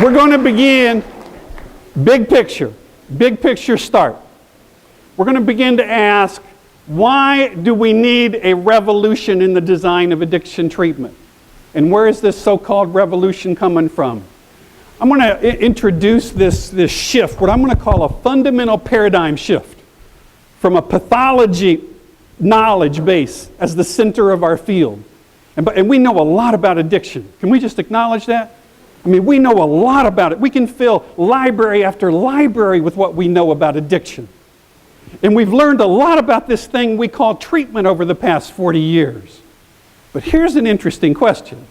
We're going to begin big picture start. We're going to begin to ask, why do we need a revolution in the design of addiction treatment? And where is this so-called revolution coming from? I'm going to introduce this shift, what I'm going to call a fundamental paradigm shift, from a pathology knowledge base as the center of our field. And we know a lot about addiction. Can we just acknowledge that? I mean, we know a lot about it. We can fill library after library with what we know about addiction. And we've learned a lot about this thing we call treatment over the past 40 years. But here's an interesting question.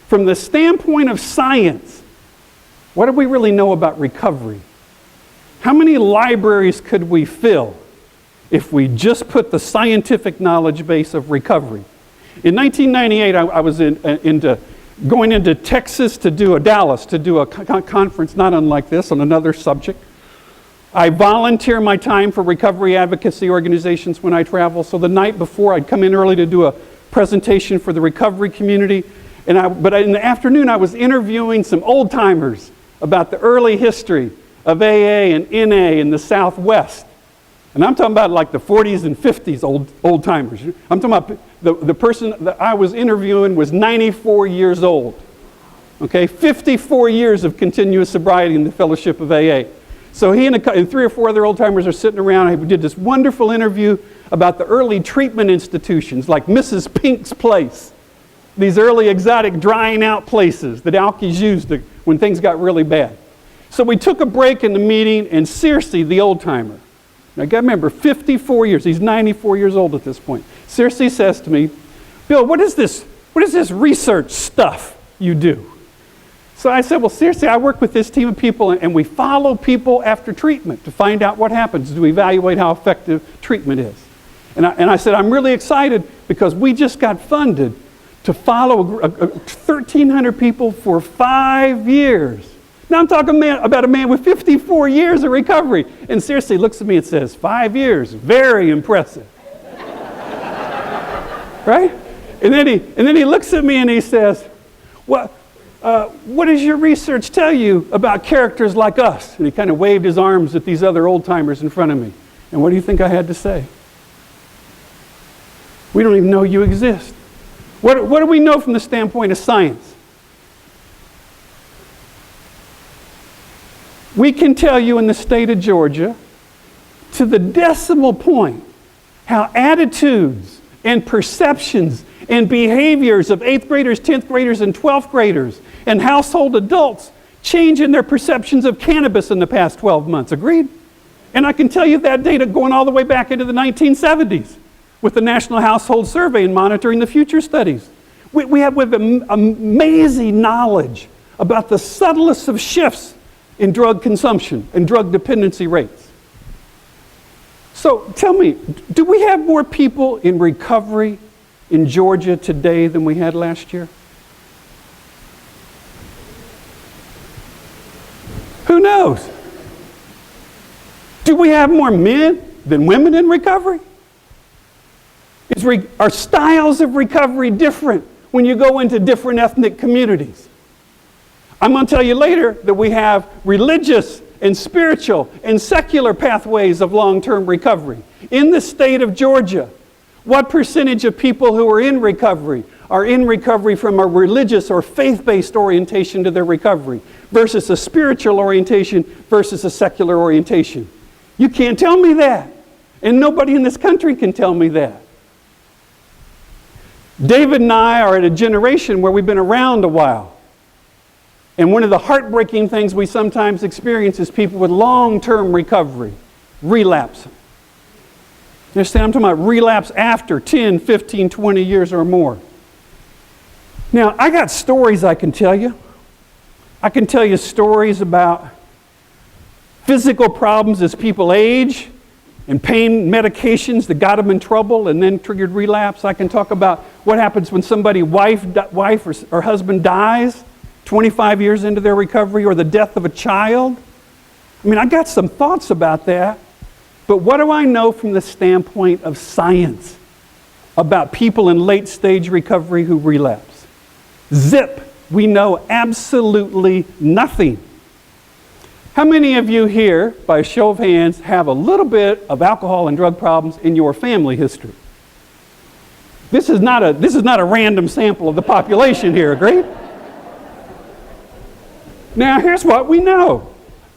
From the standpoint of science, what do we really know about recovery? How many libraries could we fill if we just put the scientific knowledge base of recovery? In 1998, I was going into Texas Dallas to do a conference not unlike this on another subject. I volunteer my time for recovery advocacy organizations when I travel. So the night before, I'd come in early to do a presentation for the recovery community. But in the afternoon, I was interviewing some old timers about the early history of AA and NA in the Southwest. And I'm talking about like the 40s and 50s old timers. I'm talking about the person that I was interviewing was 94 years old. Okay, 54 years of continuous sobriety in the fellowship of AA. So he and 3 or 4 other old timers are sitting around. I did this wonderful interview about the early treatment institutions like Mrs. Pink's Place. These early exotic drying out places that alkies used when things got really bad. So we took a break in the meeting, and Circe, the old timer, now you got to remember, 54 years, he's 94 years old at this point. Circe says to me, Bill, what is this research stuff you do? So I said, well, seriously, I work with this team of people, and we follow people after treatment to find out what happens, to evaluate how effective treatment is. And I said, I'm really excited because we just got funded to follow 1,300 people for 5 years. Now I'm talking about a man with 54 years of recovery. And seriously looks at me and says, 5 years, very impressive. Right? And then he looks at me and he says, what does your research tell you about characters like us? And he kind of waved his arms at these other old timers in front of me. And what do you think I had to say? We don't even know you exist. What do we know from the standpoint of science? We can tell you in the state of Georgia, to the decimal point, how attitudes and perceptions and behaviors of 8th graders, 10th graders, and 12th graders and household adults change in their perceptions of cannabis in the past 12 months. Agreed? And I can tell you that data going all the way back into the 1970s with the National Household Survey and monitoring the future studies. We have amazing knowledge about the subtlest of shifts in drug consumption and drug dependency rates. So tell me, do we have more people in recovery in Georgia today than we had last year? Who knows? Do we have more men than women in recovery? Are styles of recovery different when you go into different ethnic communities? I'm going to tell you later that we have religious and spiritual and secular pathways of long-term recovery. In the state of Georgia, what percentage of people who are in recovery from a religious or faith-based orientation to their recovery versus a spiritual orientation versus a secular orientation? You can't tell me that. And nobody in this country can tell me that. David and I are at a generation where we've been around a while. And one of the heartbreaking things we sometimes experience is people with long-term recovery, relapsing. You understand? I'm talking about relapse after 10, 15, 20 years or more. Now, I got stories I can tell you. I can tell you stories about physical problems as people age and pain medications that got them in trouble and then triggered relapse. I can talk about what happens when somebody's wife or husband dies 25 years into their recovery, or the death of a child. I mean, I got some thoughts about that, but what do I know from the standpoint of science about people in late stage recovery who relapse? Zip. We know absolutely nothing. How many of you here, by a show of hands, have a little bit of alcohol and drug problems in your family history? This is not a random sample of the population here, agreed? Now, here's what we know.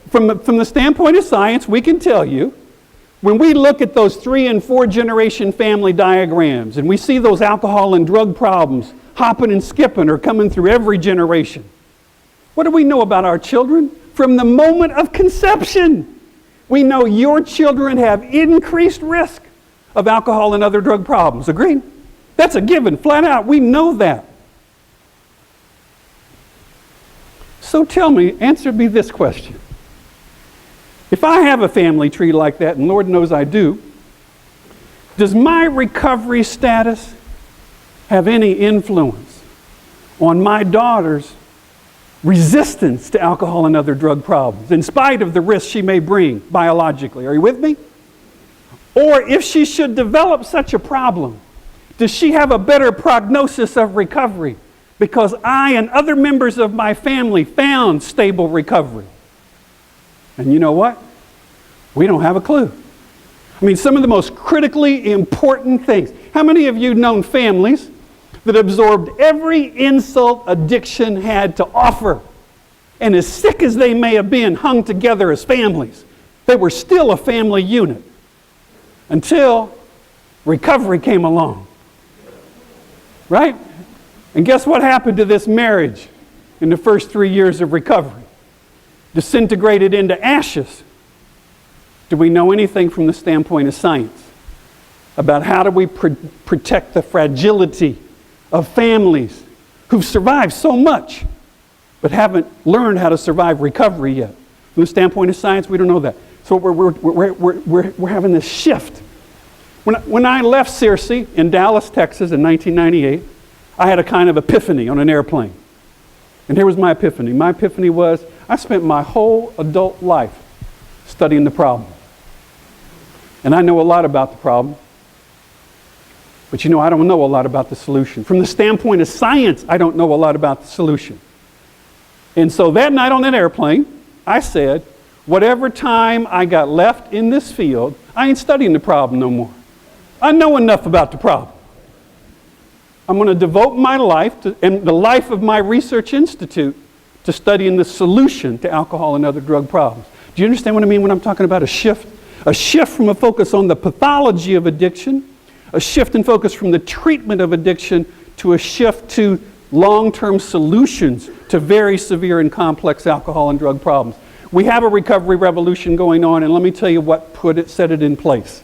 From the standpoint of science, we can tell you, when we look at those 3 and 4 generation family diagrams, and we see those alcohol and drug problems hopping and skipping or coming through every generation, what do we know about our children? From the moment of conception, we know your children have increased risk of alcohol and other drug problems. Agreed? That's a given, flat out. We know that. So tell me, answer me this question. If I have a family tree like that, and Lord knows I do, does my recovery status have any influence on my daughter's resistance to alcohol and other drug problems, in spite of the risks she may bring biologically? Are you with me? Or if she should develop such a problem, does she have a better prognosis of recovery because I and other members of my family found stable recovery? And you know what? We don't have a clue. I mean, some of the most critically important things. How many of you known families that absorbed every insult addiction had to offer, and as sick as they may have been, hung together as families? They were still a family unit until recovery came along. Right? And guess what happened to this marriage in the first 3 years of recovery? Disintegrated into ashes. Do we know anything from the standpoint of science about how do we protect the fragility of families who've survived so much but haven't learned how to survive recovery yet? From the standpoint of science, we don't know that. So we're having this shift. When I left Searcy in Dallas, Texas in 1998, I had a kind of epiphany on an airplane. And here was my epiphany. My epiphany was, I spent my whole adult life studying the problem. And I know a lot about the problem. But you know, I don't know a lot about the solution. From the standpoint of science, I don't know a lot about the solution. And so that night on that airplane, I said, whatever time I got left in this field, I ain't studying the problem no more. I know enough about the problem. I'm going to devote my life and the life of my research institute to studying the solution to alcohol and other drug problems. Do you understand what I mean when I'm talking about a shift? A shift from a focus on the pathology of addiction, a shift in focus from the treatment of addiction to a shift to long-term solutions to very severe and complex alcohol and drug problems. We have a recovery revolution going on, and let me tell you what set it in place.